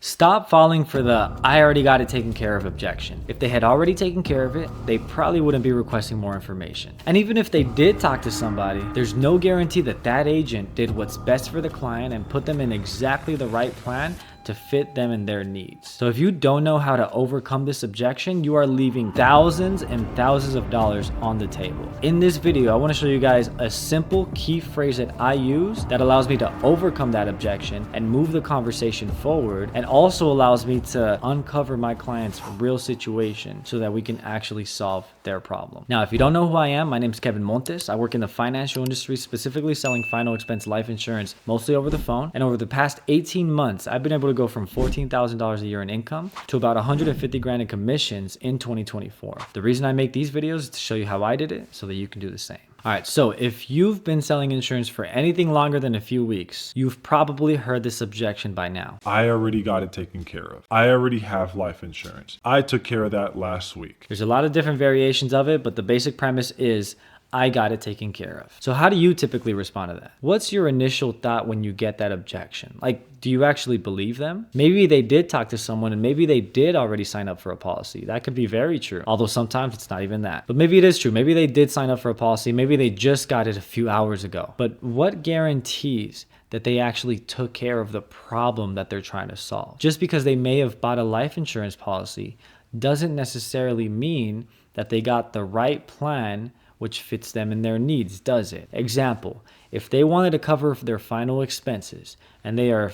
Stop falling for the "I already got it taken care of" objection. If they had already taken care of it, they probably wouldn't be requesting more information. And even if they did talk to somebody, there's no guarantee that that agent did what's best for the client and put them in exactly the right plan to fit them and their needs. So if you don't know how to overcome this objection, you are leaving thousands and thousands of dollars on the table. In this video, I want to show you guys a simple key phrase that I use that allows me to overcome that objection and move the conversation forward, and also allows me to uncover my client's real situation so that we can actually solve their problem. Now, if you don't know who I am, my name is Kevin Montes. I work in the financial industry, specifically selling final expense life insurance, mostly over the phone. And over the past 18 months, I've been able to go from $14,000 a year in income to about 150 grand in commissions in 2024. The reason I make these videos is to show you how I did it so that you can do the same. All right, so if you've been selling insurance for anything longer than a few weeks, you've probably heard this objection by now. I already got it taken care of. I already have life insurance. I took care of that last week. There's a lot of different variations of it, but the basic premise is I got it taken care of. So how do you typically respond to that? What's your initial thought when you get that objection? Like, do you actually believe them? Maybe they did talk to someone and maybe they did already sign up for a policy. That could be very true. Although sometimes it's not even that. But maybe it is true. Maybe they did sign up for a policy. Maybe they just got it a few hours ago. But what guarantees that they actually took care of the problem that they're trying to solve? Just because they may have bought a life insurance policy doesn't necessarily mean that they got the right plan which fits them and their needs, does it? Example, if they wanted to cover their final expenses and they are,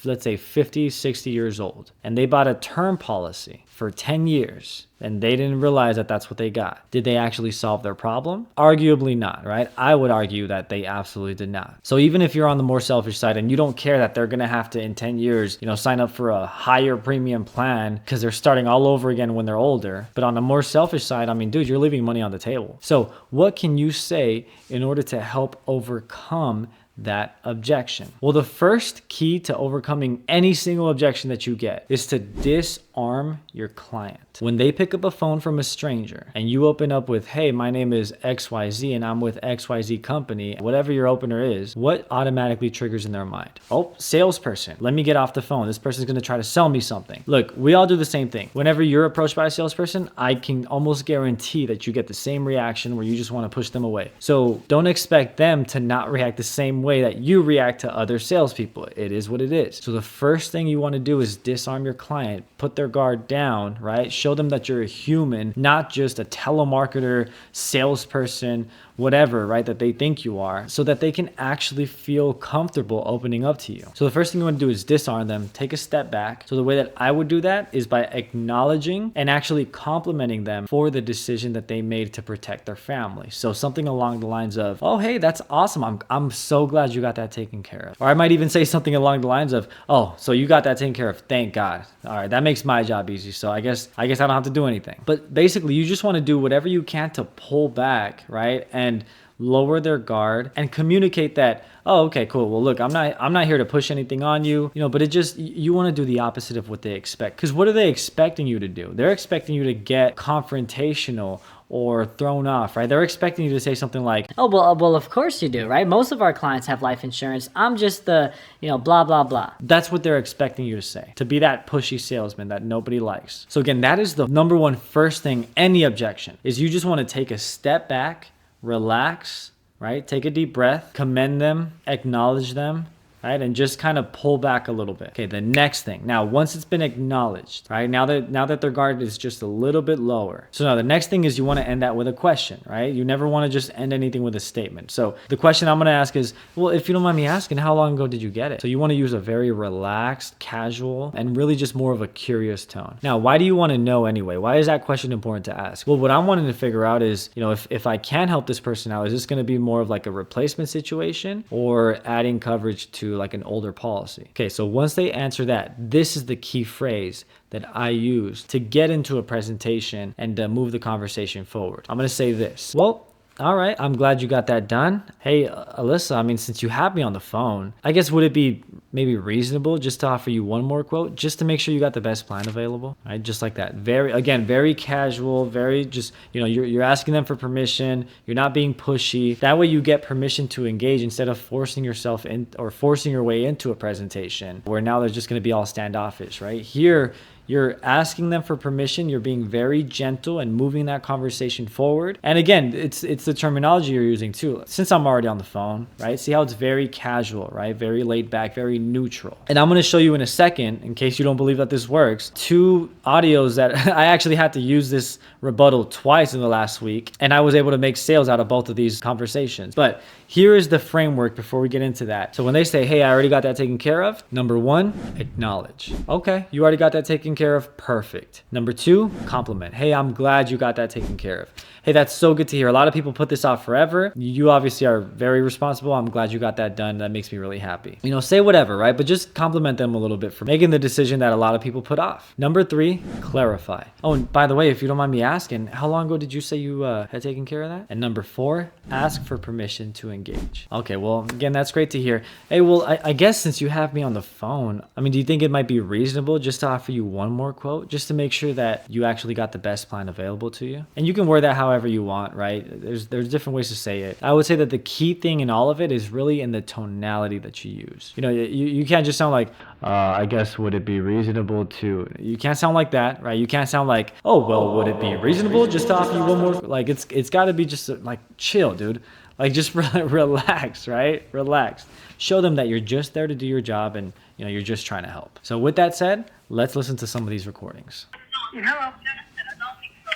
let's say 50, 60 years old, and they bought a term policy for 10 years and they didn't realize that that's what they got, did they actually solve their problem? Arguably not, right? I would argue that they absolutely did not. So even if you're on the more selfish side and you don't care that they're gonna have to, in 10 years, sign up for a higher premium plan because they're starting all over again when they're older, but on the more selfish side, I mean, dude, you're leaving money on the table. So what can you say in order to help overcome that objection? Well, the first key to overcoming any single objection that you get is to disarm your client. When they pick up a phone from a stranger and you open up with, "Hey, my name is XYZ and I'm with XYZ company," whatever your opener is, what automatically triggers in their mind? Oh, salesperson. Let me get off the phone. This person's going to try to sell me something. Look, we all do the same thing. Whenever you're approached by a salesperson, I can almost guarantee that you get the same reaction where you just want to push them away. So don't expect them to not react the same way that you react to other salespeople. It is what it is. So the first thing you want to do is disarm your client, put their guard down, right? Show them that you're a human, not just a telemarketer, salesperson, whatever, right, that they think you are, so that they can actually feel comfortable opening up to you. So the first thing you want to do is disarm them, take a step back. So the way that I would do that is by acknowledging and actually complimenting them for the decision that they made to protect their family. So something along the lines of, "Oh, hey, that's awesome. I'm so glad you got that taken care of." Or I might even say something along the lines of, "Oh, so you got that taken care of. Thank God. All right, that makes my job easy. So I guess I don't have to do anything." But basically, you just want to do whatever you can to pull back, right? And lower their guard and communicate that, "Oh, okay, cool. Well, look, I'm not here to push anything on you, but you want to do the opposite of what they expect." Because what are they expecting you to do? They're expecting you to get confrontational or thrown off, right? They're expecting you to say something like, "Oh, well, of course you do, right? Most of our clients have life insurance. I'm just the, blah, blah, blah." That's what they're expecting you to say, to be that pushy salesman that nobody likes. So again, that is the number one first thing, any objection, is you just want to take a step back, relax, right? Take a deep breath, commend them, acknowledge them, right? And just kind of pull back a little bit. Okay, the next thing. Now, once it's been acknowledged, right? Now that their guard is just a little bit lower. So now the next thing is you want to end that with a question, right? You never want to just end anything with a statement. So the question I'm going to ask is, well, if you don't mind me asking, how long ago did you get it? So you want to use a very relaxed, casual, and really just more of a curious tone. Now, why do you want to know anyway? Why is that question important to ask? Well, what I'm wanting to figure out is, if I can help this person out, is this going to be more of like a replacement situation or adding coverage to like an older policy? Okay, so once they answer that, this is the key phrase that I use to get into a presentation and move the conversation forward. I'm going to say this. "Well, All right, I'm glad you got that done. Hey, Alyssa, I mean, since you have me on the phone, I guess would it be maybe reasonable just to offer you one more quote just to make sure you got the best plan available? Right, just like that. Very casual, very just, you're asking them for permission, you're not being pushy. That way you get permission to engage instead of forcing yourself in or forcing your way into a presentation where now they're just going to be all standoffish, right? Here, you're asking them for permission. You're being very gentle and moving that conversation forward. And again, it's the terminology you're using too. Since I'm already on the phone, right? See how it's very casual, right? Very laid back, very neutral. And I'm going to show you in a second, in case you don't believe that this works, 2 audios that I actually had to use this rebuttal twice in the last week. And I was able to make sales out of both of these conversations. But here is the framework before we get into that. So when they say, hey, I already got that taken care of, number 1, acknowledge. Okay, you already got that taken care of. Perfect. Number 2, compliment. Hey, I'm glad you got that taken care of. Hey, that's so good to hear. A lot of people put this off forever. You obviously are very responsible. I'm glad you got that done. That makes me really happy. Say whatever, right? But just compliment them a little bit for making the decision that a lot of people put off. Number 3, clarify. Oh, and by the way, if you don't mind me asking, how long ago did you say you had taken care of that? And number 4, ask for permission to engage. Okay, well, again, that's great to hear. Hey, well, I guess since you have me on the phone, I mean, do you think it might be reasonable just to offer you one more quote just to make sure that you actually got the best plan available to you? And you can word that however you want, right? There's different ways to say it. I would say that the key thing in all of it is really in the tonality that you use. You can't just sound like, I guess would it be reasonable to, you can't sound like that, right? You can't sound like, oh, well, would it be reasonable just to offer you one more? Like it's got to be just like chill, dude. Like just relax, right? Relax. Show them that you're just there to do your job and you're just trying to help. So with that said, let's listen to some of these recordings. Hello.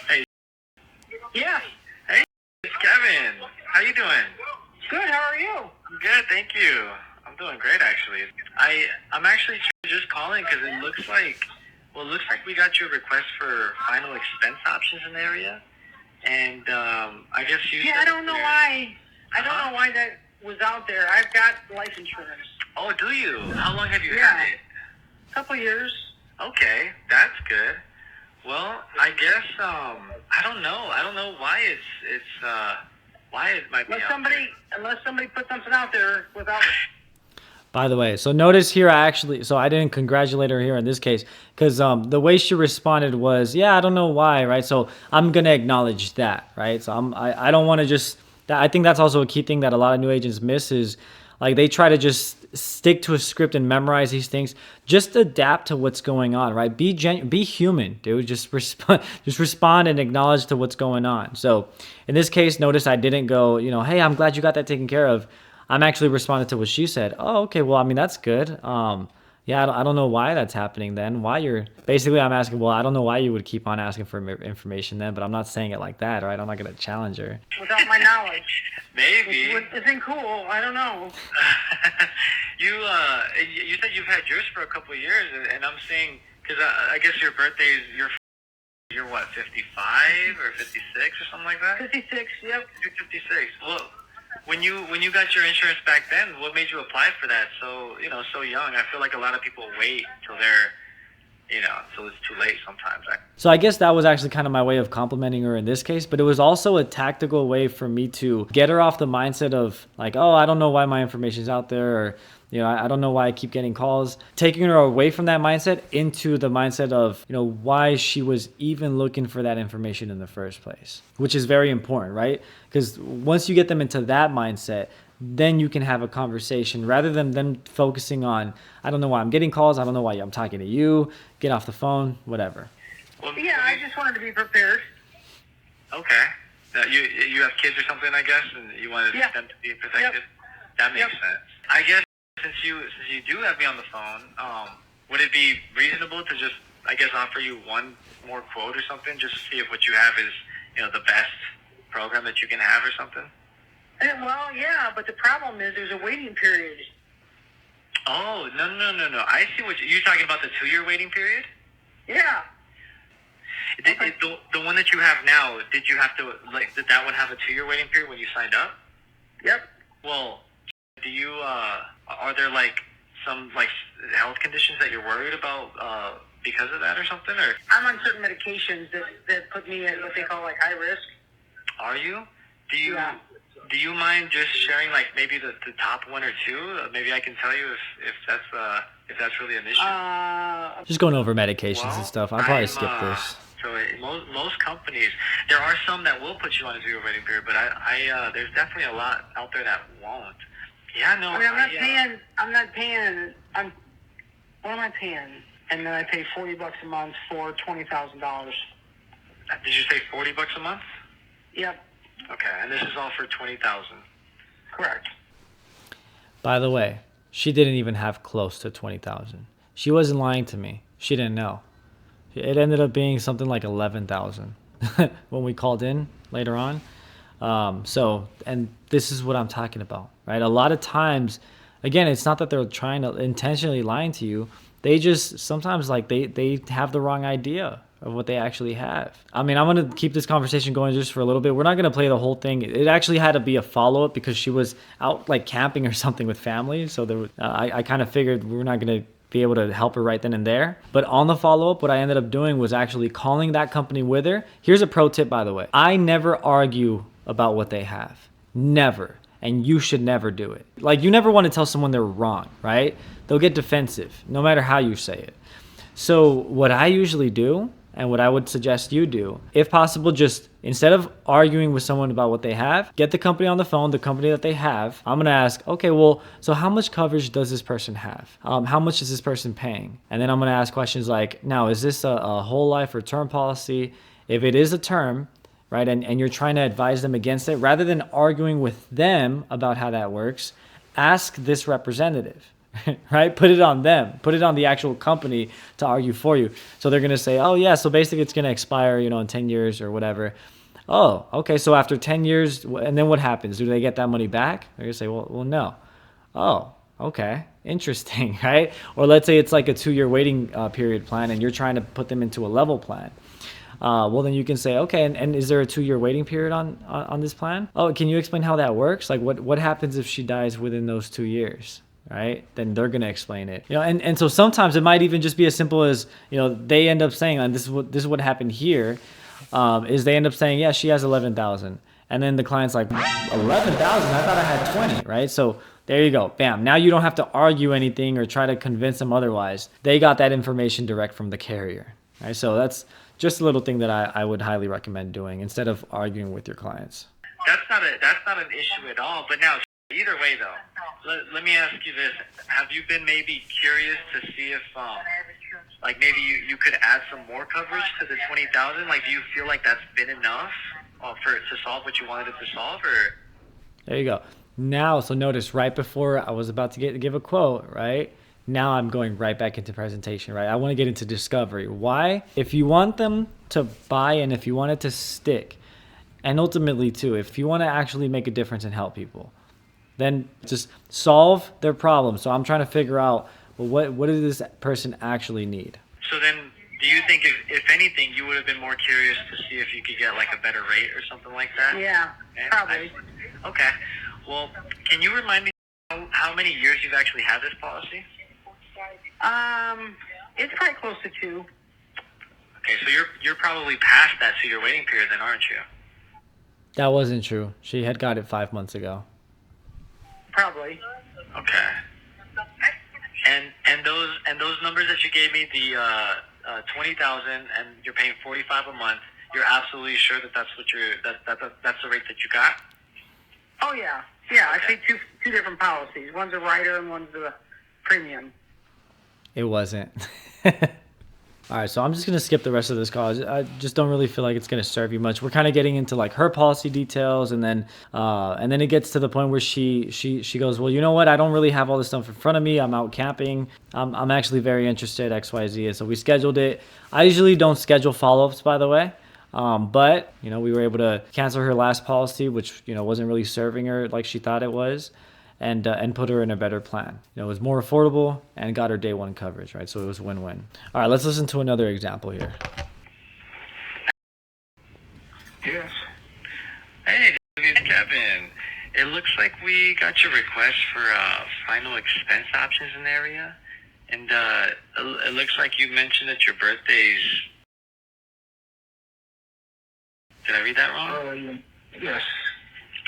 Hey. Yeah. Hey, it's Kevin. How you doing? Good. How are you? I'm good, thank you. I'm doing great, actually. I'm actually just calling because it looks like we got your request for final expense options in the area, and I guess you. Yeah, said I don't know why. I don't know why that was out there. I've got life insurance. Oh, do you? How long have you Yeah. had it? A couple years. Okay, that's good. Well, I guess I don't know. I don't know why why it might be out there. Unless somebody put something out there without. By the way, so notice here, I didn't congratulate her here in this case because the way she responded was, yeah, I don't know why, right? So I'm going to acknowledge that, right? So I don't want to just, I think that's also a key thing that a lot of new agents miss is like they try to just stick to a script and memorize these things. Just adapt to what's going on, right? Be human, dude. Just respond and acknowledge to what's going on. So in this case, notice I didn't go, hey, I'm glad you got that taken care of. I'm actually responding to what she said. Oh, okay. Well, I mean, that's good. Yeah, I don't know why that's happening then. I'm asking, well, I don't know why you would keep on asking for information then, but I'm not saying it like that, right? I'm not going to challenge her. Without my knowledge. Maybe. Which isn't cool. I don't know. You said you've had yours for a couple of years, and I'm saying because I guess your birthday is you're what 55 or 56 or something like that. 56. Yep. You're 56. Well, when you got your insurance back then, what made you apply for that so young? I feel like a lot of people wait till they're till it's too late sometimes. So I guess that was actually kind of my way of complimenting her in this case, but it was also a tactical way for me to get her off the mindset of like, oh, I don't know why my information's out there, or I don't know why I keep getting calls. Taking her away from that mindset into the mindset of, why she was even looking for that information in the first place, which is very important, right? Because once you get them into that mindset, then you can have a conversation rather than them focusing on, I don't know why I'm getting calls. I don't know why I'm talking to you. Get off the phone, whatever. Well, Yeah, I just wanted to be prepared. Okay. You have kids or something, I guess, and you wanted them to be protected. Yep. That makes sense. I guess since you do have me on the phone, would it be reasonable to just, I guess, offer you one more quote or something, just to see if what you have is, the best program that you can have or something? Well, yeah, but the problem is there's a waiting period. Oh, no. I see what you're talking about, the 2-year waiting period? Yeah. The one that you have now, did you have to, did that one have a 2-year waiting period when you signed up? Yep. Well, do you, are there, some, health conditions that you're worried about because of that or something? Or I'm on certain medications that put me at what they call high risk. are you? Yeah. do you mind just sharing like maybe the top one or two? Maybe I can tell you if that's really an issue. Just going over medications Well, and stuff. I'll probably I'm, skip this. So most companies, there are some that will put you on a 0 rating period, but there's definitely a lot out there that won't. Yeah, no. I mean, I'm not paying. What am I paying? And then I pay $40 a month for $20,000. Did you say $40 a month? Yep. Okay, and this is all for 20,000. Correct. By the way, she didn't even have close to 20,000. She wasn't lying to me. She didn't know. It ended up being something like 11,000 when we called in later on. And this is what I'm talking about, right? A lot of times, again, it's not that they're trying to intentionally lying to you. They just sometimes like they have the wrong idea of what they actually have. I mean, I'm going to keep this conversation going just for a little bit. We're not going to play the whole thing. It actually had to be a follow-up because she was out like camping or something with family. So I kind of figured we were not going to be able to help her right then and there. But on the follow-up, what I ended up doing was actually calling that company with her. Here's a pro tip, by the way. I never argue about what they have. Never. And you should never do it. Like, you never want to tell someone they're wrong, right? They'll get defensive, no matter how you say it. So what I usually do, and what I would suggest you do, if possible, just instead of arguing with someone about what they have, get the company on the phone, the company that they have. I'm going to ask, okay, well, so how much coverage does this person have? How much is this person paying? And then I'm going to ask questions like, now, is this a whole life or term policy? If it is a term, right, and you're trying to advise them against it, rather than arguing with them about how that works, ask this representative. Right? Put it on them. Put it on the actual company to argue for you. So they're going to say, oh, yeah, so basically it's going to expire, in 10 years or whatever. Oh, okay, so after 10 years, and then what happens? Do they get that money back? They're going to say, well, no. Oh, okay, interesting, right? Or let's say it's like a 2-year waiting period plan and you're trying to put them into a level plan. Well, then you can say, okay, and is there a 2-year waiting period on this plan? Oh, can you explain how that works? Like what happens if she dies within those 2 years? Right? Then they're going to explain it. And so sometimes it might even just be as simple as, they end up saying, and this is what happened here, is they end up saying, yeah, she has 11,000. And then the client's like, 11,000? I thought I had 20, right? So there you go. Bam. Now you don't have to argue anything or try to convince them otherwise. They got that information direct from the carrier, right? So that's just a little thing that I would highly recommend doing instead of arguing with your clients. That's not an issue at all. But now, either way, though, let me ask you this: have you been maybe curious to see if, like, maybe you could add some more coverage to the 20,000? Like, do you feel like that's been enough to solve what you wanted it to solve, or? There you go. Now, so notice right before I was about to give a quote, right? Now I'm going right back into presentation, right? I want to get into discovery. Why? If you want them to buy and if you want it to stick, and ultimately too, if you want to actually make a difference and help people, then just solve their problem. So I'm trying to figure out, well, what does this person actually need? So then, do you think if anything, you would have been more curious to see if you could get like a better rate or something like that? Yeah, probably. Okay. Well, can you remind me how many years you've actually had this policy? It's probably close to 2. Okay, so you're probably past that 2-year waiting period then, aren't you? That wasn't true. She had got it 5 months ago. Probably. Okay. And those numbers that you gave me, the 20,000, and you're paying 45 a month. You're absolutely sure that that's what that's the rate that you got? Oh yeah, yeah. Okay. I paid two different policies. One's a rider and one's a premium. It wasn't. All right, so I'm just going to skip the rest of this call. I just don't really feel like it's going to serve you much. We're kind of getting into like her policy details, and then it gets to the point where she goes, well, you know what? I don't really have all this stuff in front of me. I'm out camping. I'm actually very interested, XYZ. And so we scheduled it. I usually don't schedule follow-ups, by the way. But, we were able to cancel her last policy, which, wasn't really serving her like she thought it was. And put her in a better plan. It was more affordable and got her day one coverage, right? So it was win-win. All right, let's listen to another example here. Yes. Hey, it's Kevin. It looks like we got your request for final expense options in the area. And it looks like you mentioned that your birthday's... Did I read that wrong? Yes.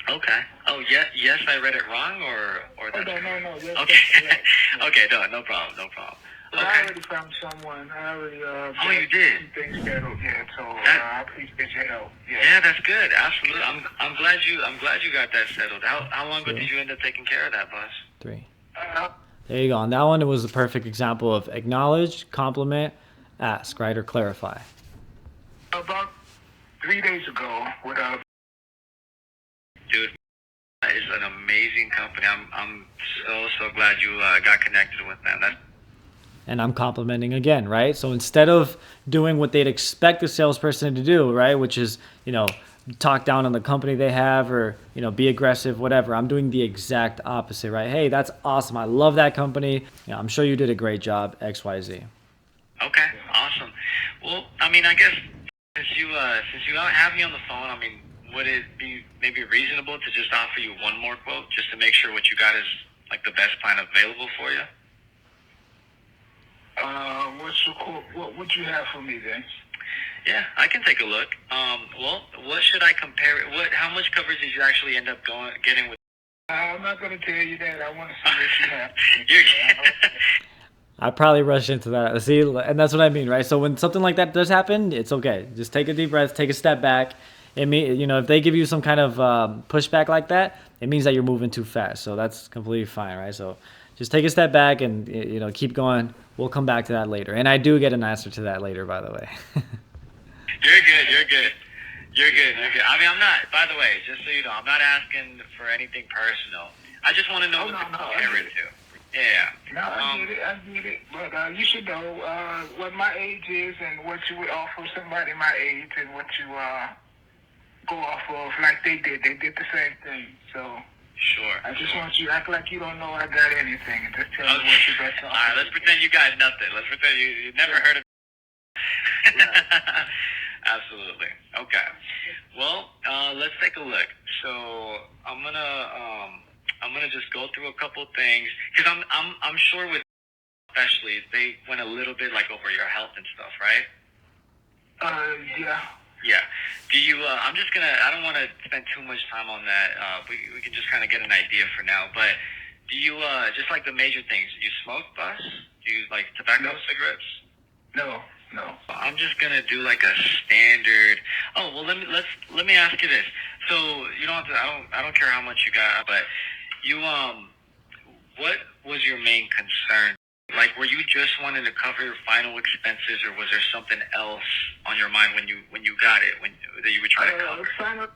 Okay. Oh, yeah. Yes, I read it wrong, or Oh, that's no. Yes, okay. that's correct. Yeah. Okay. No problem. No problem. But I Okay. already found someone. I already Oh, you did? some things settled. Yeah. So That- I appreciate your help. Yeah, Yeah. that's good. Absolutely. I'm glad you got that settled. How long ago Sure. did you end up taking care of that, boss? 3. Uh, There you go. And that one was a perfect example of acknowledge, compliment, ask, right? Or clarify. about 3 days ago, with Dude, that is an amazing company. I'm so glad you got connected with them. That's And I'm complimenting again, right? So instead of doing what they'd expect a salesperson to do, right, which is, talk down on the company they have or, be aggressive, whatever, I'm doing the exact opposite, right? Hey, that's awesome. I love that company. I'm sure you did a great job, XYZ. okay. Awesome. Well, I mean, I guess since you have me on the phone, I mean, would it be maybe reasonable to just offer you one more quote just to make sure what you got is like the best plan available for you? what would you have for me then? Yeah, I can take a look. Well, what should I compare? How much coverage did you actually end up getting with? I'm not going to tell you that. I want to see what you have. You're- I probably rushed into that. See, and that's what I mean, right? So when something like that does happen, it's okay. Just take a deep breath, take a step back. If they give you some kind of pushback like that, it means that you're moving too fast. So that's completely fine, right? So just take a step back and keep going. We'll come back to that later. And I do get an answer to that later, by the way. You're good. You're good. You're good. You're good. I mean, I'm not. By the way, just so you know, I'm not asking for anything personal. I just want to know Oh, what no, to I compare get it it. to. Yeah. No, I get it. But you should know what my age is and what you would offer somebody my age and what you go off of like they did. They did the same thing. So Sure. I just want you to act like you don't know I got anything and just tell me Okay. what you best All right. Let's pretend you got nothing. Let's pretend you never heard of. Absolutely. Okay. Well, let's take a look. So I'm gonna just go through a couple things because I'm sure with especially they went a little bit like over your health and stuff, right? Yeah. Yeah. Do you? I'm just gonna. I don't want to spend too much time on that. We can just kind of get an idea for now. But do you just like the major things? Do you smoke, bus? Do you like tobacco, No. cigarettes? No. I'm just gonna do like a standard. Oh well, let me ask you this. So you don't have to. I don't care how much you got, but you what was your main concern? Like, were you just wanting to cover your final expenses, or was there something else on your mind when you got it, that you were trying to cover?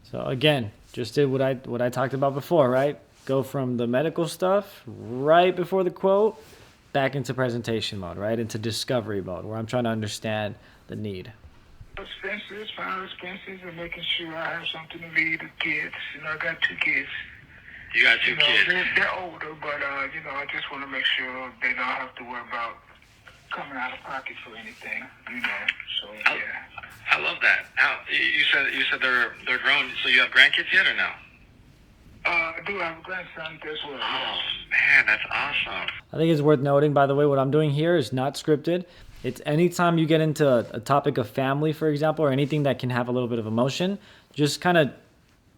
So again, just did what I talked about before, right? Go from the medical stuff right before the quote back into presentation mode, right? Into discovery mode where I'm trying to understand the need. Final expenses, and making sure I have something to leave the kids. I got 2 kids. You got 2 kids. They're older, but I just want to make sure they don't have to worry about coming out of pocket for anything. So yeah. I love that. You said they're grown. So you have grandkids yet or no? I do have a grandson as well. Oh man, that's awesome. I think it's worth noting, by the way, what I'm doing here is not scripted. It's anytime you get into a topic of family, for example, or anything that can have a little bit of emotion, just kind of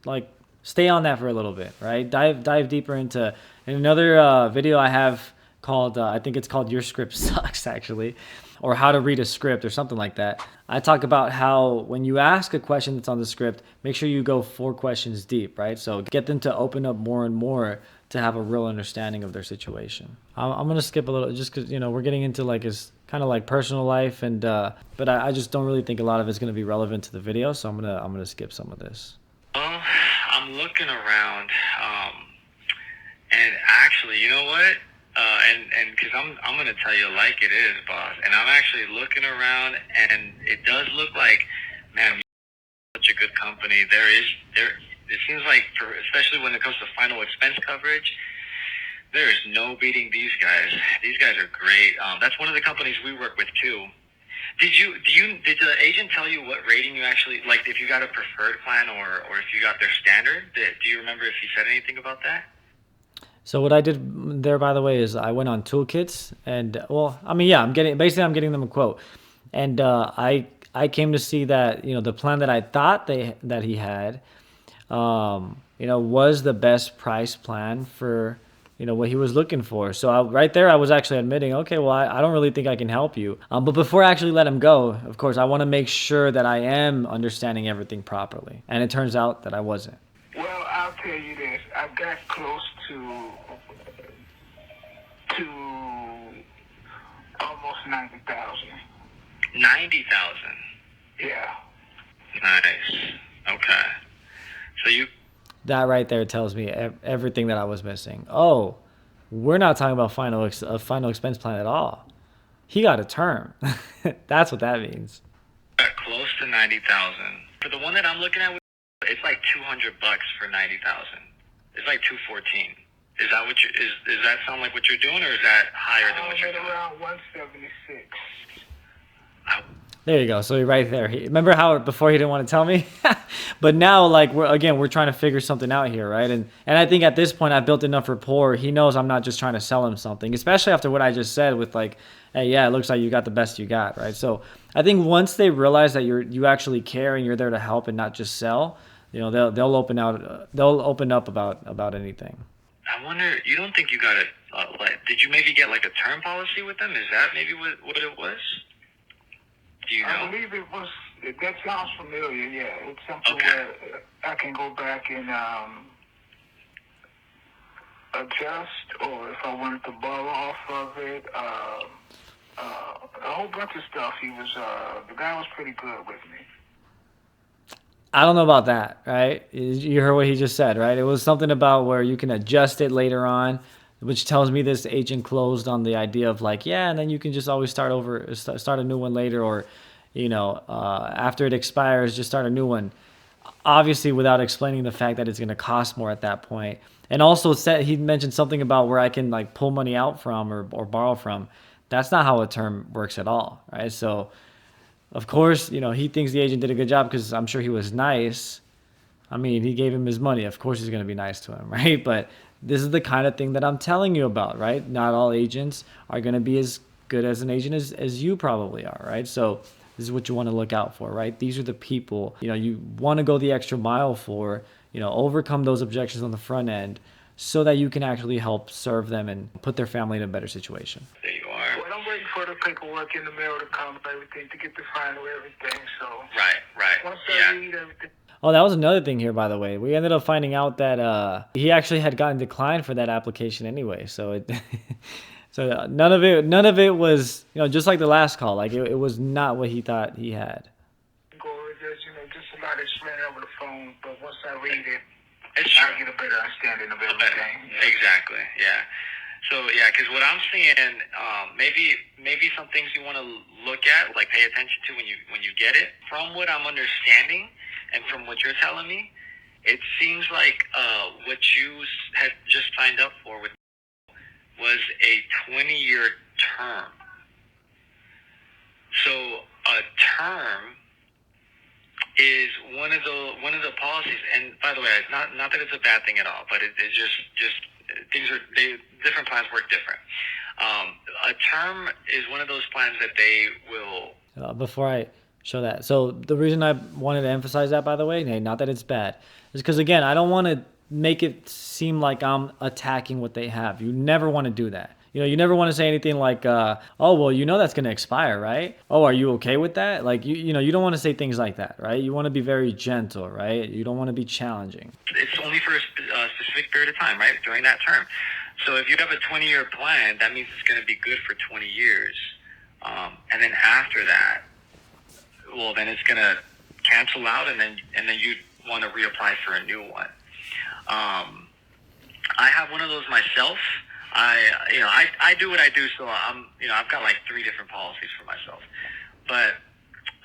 like stay on that for a little bit, right? Dive deeper into. In another video I have called, I think it's called Your Script Sucks, actually, or How to Read a Script or something like that. I talk about how when you ask a question that's on the script, make sure you go 4 questions deep, right? So get them to open up more and more to have a real understanding of their situation. I'm going to skip a little just because, we're getting into like his kind of like personal life, and but I just don't really think a lot of it's going to be relevant to the video, so I'm gonna skip some of this. Well, I'm looking around, and actually, you know what? And because I'm gonna tell you like it is, boss. And I'm actually looking around, and it does look like, man, such a good company. It seems like, especially when it comes to final expense coverage, there is no beating these guys. These guys are great. That's one of the companies we work with too. Did the agent tell you what rating you actually, like if you got a preferred plan or if you got their standard? Do you remember if he said anything about that? So what I did there, by the way, is I went on Toolkits, and I'm getting them a quote, and I came to see that the plan that I thought that he had was the best price plan for, what he was looking for. So right there, I was actually admitting, okay, well, I don't really think I can help you. But before I actually let him go, of course, I want to make sure that I am understanding everything properly. And it turns out that I wasn't. Well, I'll tell you this. I got close to almost 90,000. 90,000. Yeah. Nice. Okay. So you. That right there tells me everything that I was missing. Oh, we're not talking about a final expense plan at all. He got a term. That's what that means. Got close to 90,000. For the one that I'm looking at, it's like $200 for 90,000. It's like 214. Is that what does that sound like what you're doing, or is that higher than what you're doing? Around 176. There you go. So right there. Remember how before he didn't want to tell me? But now, like, we're trying to figure something out here, right? And I think at this point I've built enough rapport. He knows I'm not just trying to sell him something, especially after what I just said with like, hey, yeah, it looks like you got the best you got, right? So I think once they realize that you actually care and you're there to help and not just sell, they'll open up about anything. I wonder, you don't think you got it, did you maybe get like a term policy with them? Is that maybe what it was? Do you know? I believe it was, that sounds familiar, yeah. It's something Okay. where I can go back and adjust, or if I wanted to borrow off of it, a whole bunch of stuff. The guy was pretty good with me. I don't know about that, right? You heard what he just said, right? It was something about where you can adjust it later on, which tells me this agent closed on the idea of like, yeah, and then you can just always start a new one later, or, after it expires, just start a new one. Obviously, without explaining the fact that it's going to cost more at that point. And also he mentioned something about where I can like pull money out from or borrow from. That's not how a term works at all, right? So, of course, he thinks the agent did a good job because I'm sure he was nice. I mean, he gave him his money. Of course he's going to be nice to him, right? But this is the kind of thing that I'm telling you about, right? Not all agents are going to be as good as an agent as you probably are, right? So this is what you want to look out for, right? These are the people, you want to go the extra mile for, overcome those objections on the front end so that you can actually help serve them and put their family in a better situation. There you are. Well, I'm waiting for the paperwork in the mail to come, everything, to get the final everything, so. Right. Once Yeah. I read everything. Oh, that was another thing here, by the way. We ended up finding out that he actually had gotten declined for that application anyway. So so none of it was, just like the last call. Like it was not what he thought he had. Just a lot of explaining over the phone, but once I read it, It's true. I'll get a better understanding of everything. Yeah. Exactly. Yeah. So yeah, because what I'm seeing, maybe some things you want to look at, like pay attention to when you get it. From what I'm understanding, and from what you're telling me, it seems like what you had just signed up for was a 20-year term. So a term is one of the policies, and by the way, not that it's a bad thing at all, but it's just things different plans work different. A term is one of those plans that they will. Before I show that, so the reason I wanted to emphasize that, by the way, hey, not that it's bad, is because again, I don't want to make it seem like I'm attacking what they have. You never want to do that. You never want to say anything like, oh, well, that's going to expire, right? Oh, are you okay with that? Like, you don't want to say things like that, right? You want to be very gentle, right? You don't want to be challenging. It's only for a specific period of time, right? During that term. So if you have a 20-year plan, that means it's going to be good for 20 years. And then after that, well, then it's going to cancel out, and then you want to reapply for a new one. I have one of those myself. I do what I do, so I've got like 3 different policies for myself. But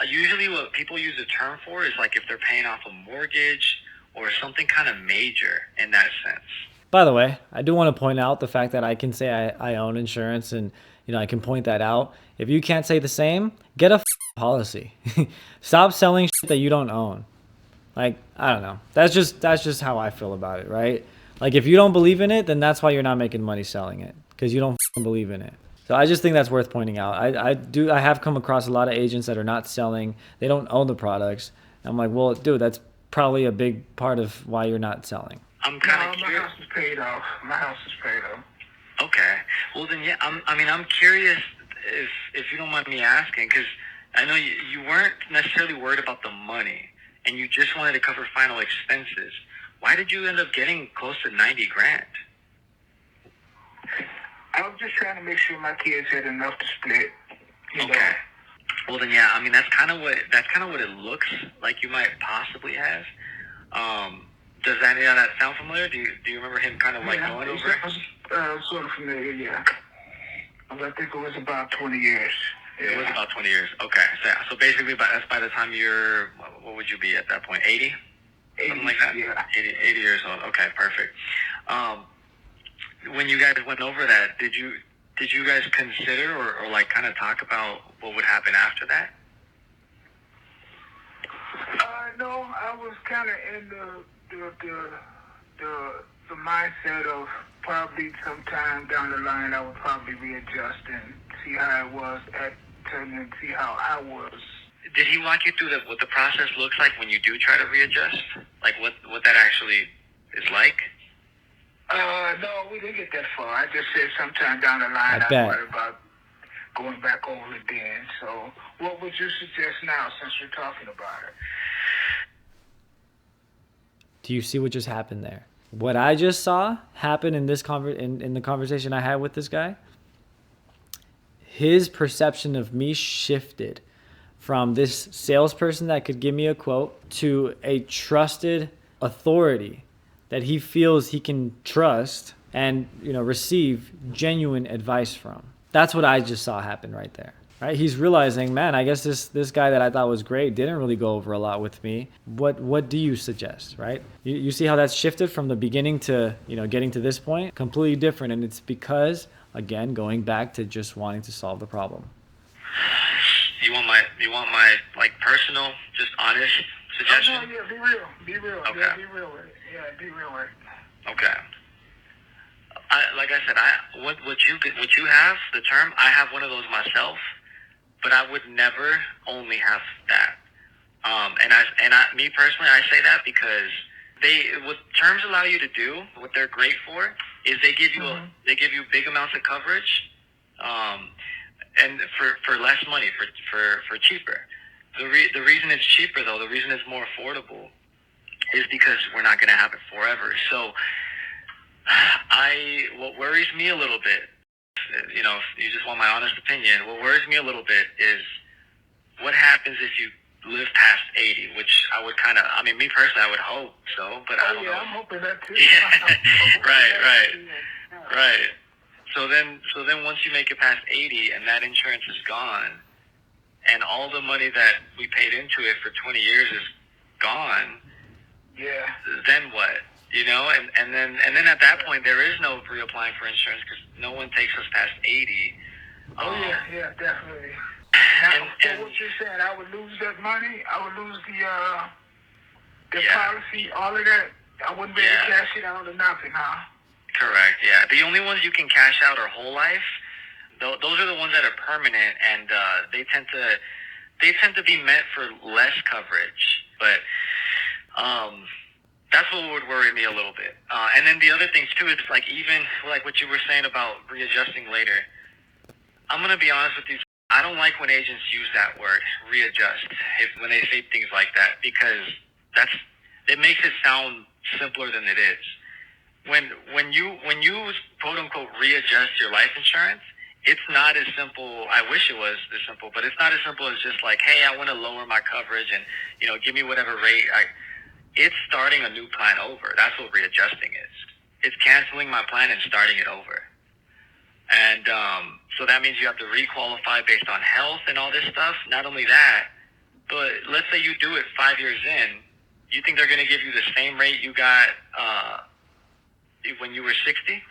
usually what people use a term for is like if they're paying off a mortgage or something kind of major in that sense. By the way, I do want to point out the fact that I can say I own insurance, and I can point that out. If you can't say the same, get a policy. Stop selling shit that you don't own. Like, I don't know. That's just how I feel about it, right? Like, if you don't believe in it, then that's why you're not making money selling it, because you don't believe in it. So I just think that's worth pointing out. I have come across a lot of agents that are not selling. They don't own the products. I'm like, well, dude, that's probably a big part of why you're not selling. I'm No, kind of my curious. house is paid off. My house is paid off. Okay. Well, then, yeah. I'm curious if you don't mind me asking, because I know you weren't necessarily worried about the money, and you just wanted to cover final expenses. Why did you end up getting close to 90 grand? I was just trying to make sure my kids had enough to split. You know. Okay. Well, then, yeah. I mean, that's kind of what it looks like you might possibly have. Does any of that sound familiar? Do you remember him kind of like Yeah, going it's over it? sort of familiar, yeah. I think it was about 20 years. Yeah. It was about 20 years. Okay. So basically, that's by the time you're, what would you be at that point? 80? 80, Something like that? yeah. 80 years old. Okay, perfect. When you guys went over that, did you guys consider or like kind of talk about what would happen after that? No, I was kind of in the mindset of probably sometime down the line I would probably readjust and see how it was and see how I was. Did he walk you through what the process looks like when you do try to readjust? Like what that actually is like? No, we didn't get that far. I just said sometime down the line I I'd bet. worry about going back over it then. So what would you suggest now since we're talking about it? Do you see what just happened there? What I just saw happen in this in the conversation I had with this guy, his perception of me shifted from this salesperson that could give me a quote to a trusted authority that he feels he can trust and receive genuine advice from. That's what I just saw happen right there. Right? He's realizing, man, I guess this guy that I thought was great didn't really go over a lot with me. What do you suggest, right? You see how that's shifted from the beginning to getting to this point? Completely different, and it's because, again, going back to just wanting to solve the problem. You want my like personal, just honest suggestion? Oh, no, yeah, be real. Okay. Yeah, be real with it. Yeah, be real with it. Okay. Like I said, what you have, the term, I have one of those myself, but I would never only have that. Me personally, I say that because what terms allow you to do, what they're great for, is they give you big amounts of coverage, and for less money, for cheaper. The reason it's cheaper though, the reason it's more affordable, is because we're not going to have it forever. So, what worries me a little bit, if you just want my honest opinion, what worries me a little bit is what happens if you live past 80, which me personally, I would hope so, but I don't know. I'm hoping that too. Yeah. Right. So then once you make it past 80 and that insurance is gone, and all the money that we paid into it for 20 years is gone, Yeah. then what? And then at that point there is no reapplying for insurance because no one takes us past 80. Yeah, definitely. Now, for what you're saying, I would lose that money. I would lose the policy, all of that. I wouldn't be able to cash it out or nothing, huh? Correct. Yeah. The only ones you can cash out are whole life. Those are the ones that are permanent, and they tend to be meant for less coverage. But that's what would worry me a little bit. And then the other things too is even what you were saying about readjusting later. I'm gonna be honest with you. I don't like when agents use that word, readjust, when they say things like that, because it makes it sound simpler than it is. When you quote unquote readjust your life insurance, it's not as simple. I wish it was this simple, but it's not as simple as just like, hey, I want to lower my coverage and give me whatever rate. It's starting a new plan over. That's what readjusting is. It's canceling my plan and starting it over. And so that means you have to requalify based on health and all this stuff. Not only that, but let's say you do it 5 years in. You think they're going to give you the same rate you got when you were 60,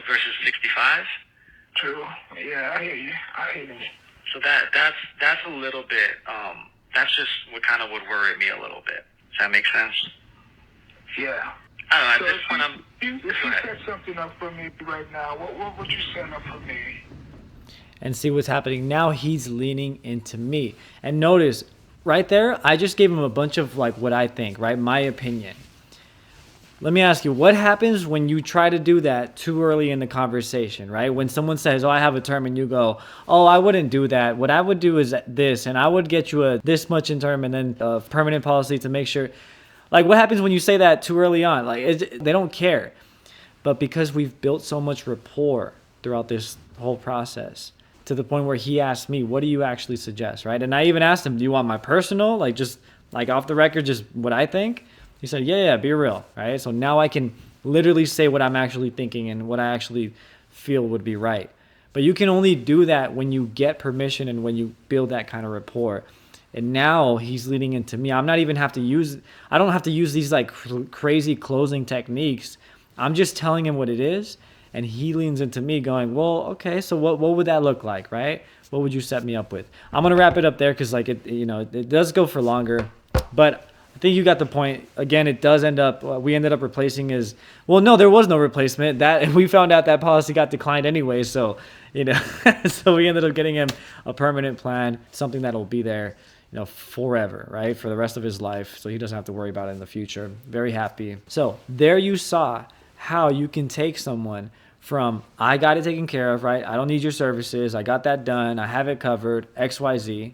versus 65? True. Yeah, I hear you. So that's a little bit. That's just what kind of would worry me a little bit. Does that make sense? Yeah. I don't know. At So this point, if you set something up for me right now, what would you set up for me? And see what's happening now. He's leaning into me, and notice right there, I just gave him a bunch of like what I think, right? My opinion. Let me ask you, what happens when you try to do that too early in the conversation, right? When someone says, oh, I have a term, and you go, oh, I wouldn't do that. What I would do is this, and I would get you a this much in term and then a permanent policy to make sure. Like, what happens when you say that too early on? Like, they don't care. But because we've built so much rapport throughout this whole process, to the point where he asked me, what do you actually suggest, right? And I even asked him, do you want my personal, like just like off the record, just what I think? He said, yeah, be real, right? So now I can literally say what I'm actually thinking and what I actually feel would be right. But you can only do that when you get permission and when you build that kind of rapport. And now he's leading into me. I don't have to use these like crazy closing techniques. I'm just telling him what it is. And he leans into me going, well, okay, so what would that look like, right? What would you set me up with? I'm going to wrap it up there because like it does go for longer. But I think you got the point. Again, it does end up, we ended up replacing no, there was no replacement. That we found out that policy got declined anyway. So, so we ended up getting him a permanent plan, something that'll be there, forever, right? For the rest of his life. So he doesn't have to worry about it in the future. Very happy. So there you saw how you can take someone from, I got it taken care of, right? I don't need your services. I got that done. I have it covered, XYZ,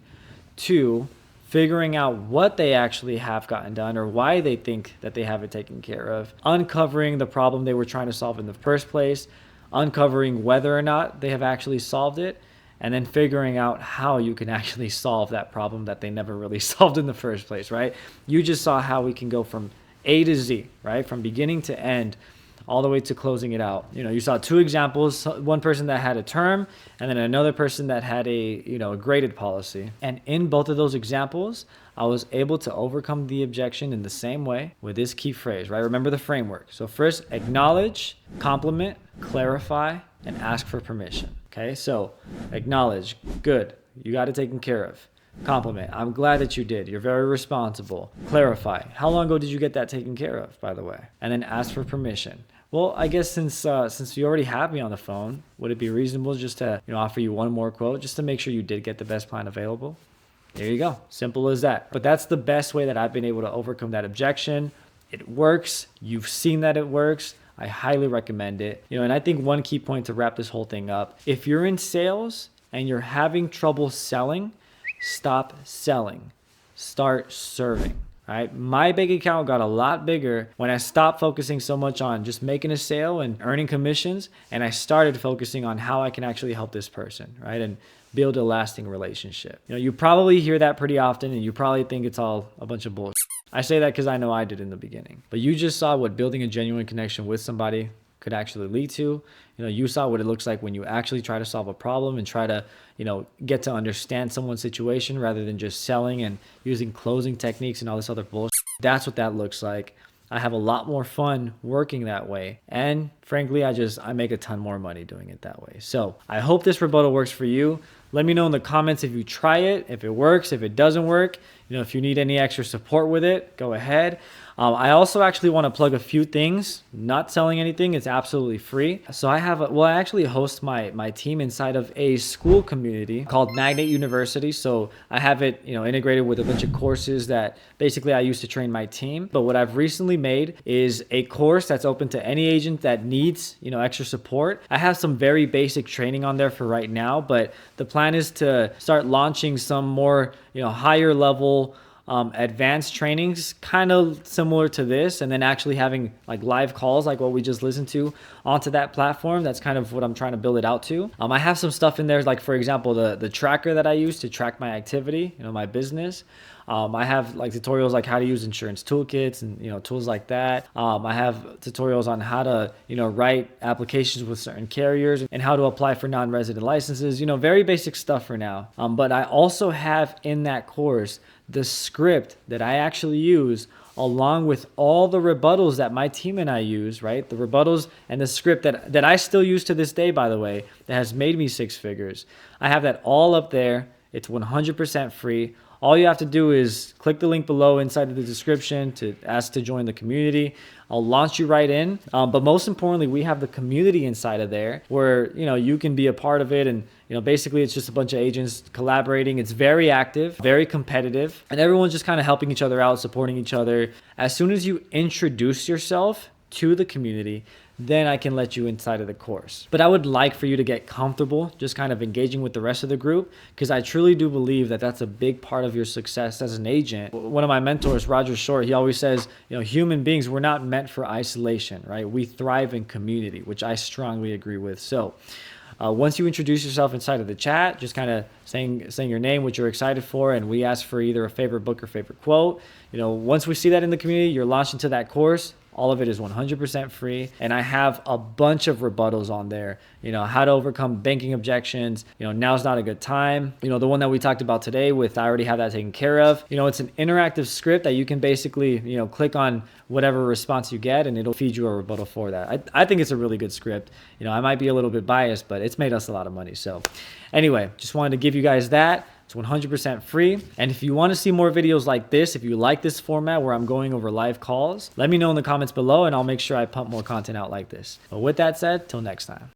to figuring out what they actually have gotten done or why they think that they have it taken care of, uncovering the problem they were trying to solve in the first place, uncovering whether or not they have actually solved it, and then figuring out how you can actually solve that problem that they never really solved in the first place, right? You just saw how we can go from A to Z, right? From beginning to end, all the way to closing it out. You saw two examples, one person that had a term and then another person that had a graded policy. And in both of those examples, I was able to overcome the objection in the same way with this key phrase, right? Remember the framework. So first, acknowledge, compliment, clarify, and ask for permission. Okay, so acknowledge, good, you got it taken care of. Compliment, I'm glad that you did. You're very responsible. Clarify, how long ago did you get that taken care of, by the way? And then ask for permission. Well, I guess since you already have me on the phone, would it be reasonable just to offer you one more quote just to make sure you did get the best plan available? There you go. Simple as that. But that's the best way that I've been able to overcome that objection. It works. You've seen that it works. I highly recommend it. And I think one key point to wrap this whole thing up, if you're in sales and you're having trouble selling, stop selling. Start serving. Right? My bank account got a lot bigger when I stopped focusing so much on just making a sale and earning commissions, and I started focusing on how I can actually help this person, right? And build a lasting relationship. You probably hear that pretty often, and you probably think it's all a bunch of bullshit. I say that because I know I did in the beginning. But you just saw what building a genuine connection with somebody could actually lead to. You saw what it looks like when you actually try to solve a problem and try to, get to understand someone's situation rather than just selling and using closing techniques and all this other bullshit. That's what that looks like. I have a lot more fun working that way. And frankly, I make a ton more money doing it that way. So I hope this rebuttal works for you. Let me know in the comments if you try it, if it works, if it doesn't work. If you need any extra support with it, go ahead. I also actually want to plug a few things. Not selling anything, it's absolutely free. So I actually host my team inside of a school community called Magnet University. So I have it, integrated with a bunch of courses that basically I use to train my team. But what I've recently made is a course that's open to any agent that needs, extra support. I have some very basic training on there for right now, but the plan is to start launching some more, higher level advanced trainings, kind of similar to this, and then actually having like live calls like what we just listened to onto that platform. That's kind of what I'm trying to build it out to. I have some stuff in there, like for example, the tracker that I use to track my activity, my business. I have like tutorials like how to use insurance toolkits and tools like that. I have tutorials on how to write applications with certain carriers and how to apply for non-resident licenses. Very basic stuff for now. But I also have in that course the script that I actually use along with all the rebuttals that my team and I use, right? The rebuttals and the script that I still use to this day, by the way, that has made me six figures. I have that all up there It's 100% free. All you have to do is click the link below inside of the description to ask to join the community. I'll launch you right in. But most importantly, we have the community inside of there where, you can be a part of it. And, basically it's just a bunch of agents collaborating. It's very active, very competitive, and everyone's just kind of helping each other out, supporting each other. As soon as you introduce yourself to the community, then I can let you inside of the course. But I would like for you to get comfortable just kind of engaging with the rest of the group, because I truly do believe that that's a big part of your success as an agent. One of my mentors, Roger Short, he always says, human beings, we're not meant for isolation, right? We thrive in community, which I strongly agree with. So once you introduce yourself inside of the chat, just kind of saying your name, what you're excited for, and we ask for either a favorite book or favorite quote. Once we see that in the community, you're launched into that course. All of it is 100% free. And I have a bunch of rebuttals on there. How to overcome banking objections. Now's not a good time. The one that we talked about today with I already have that taken care of. It's an interactive script that you can basically, click on whatever response you get and it'll feed you a rebuttal for that. I think it's a really good script. I might be a little bit biased, but it's made us a lot of money. So anyway, just wanted to give you guys that. It's 100% free. And if you want to see more videos like this, if you like this format where I'm going over live calls, let me know in the comments below and I'll make sure I pump more content out like this. But with that said, till next time.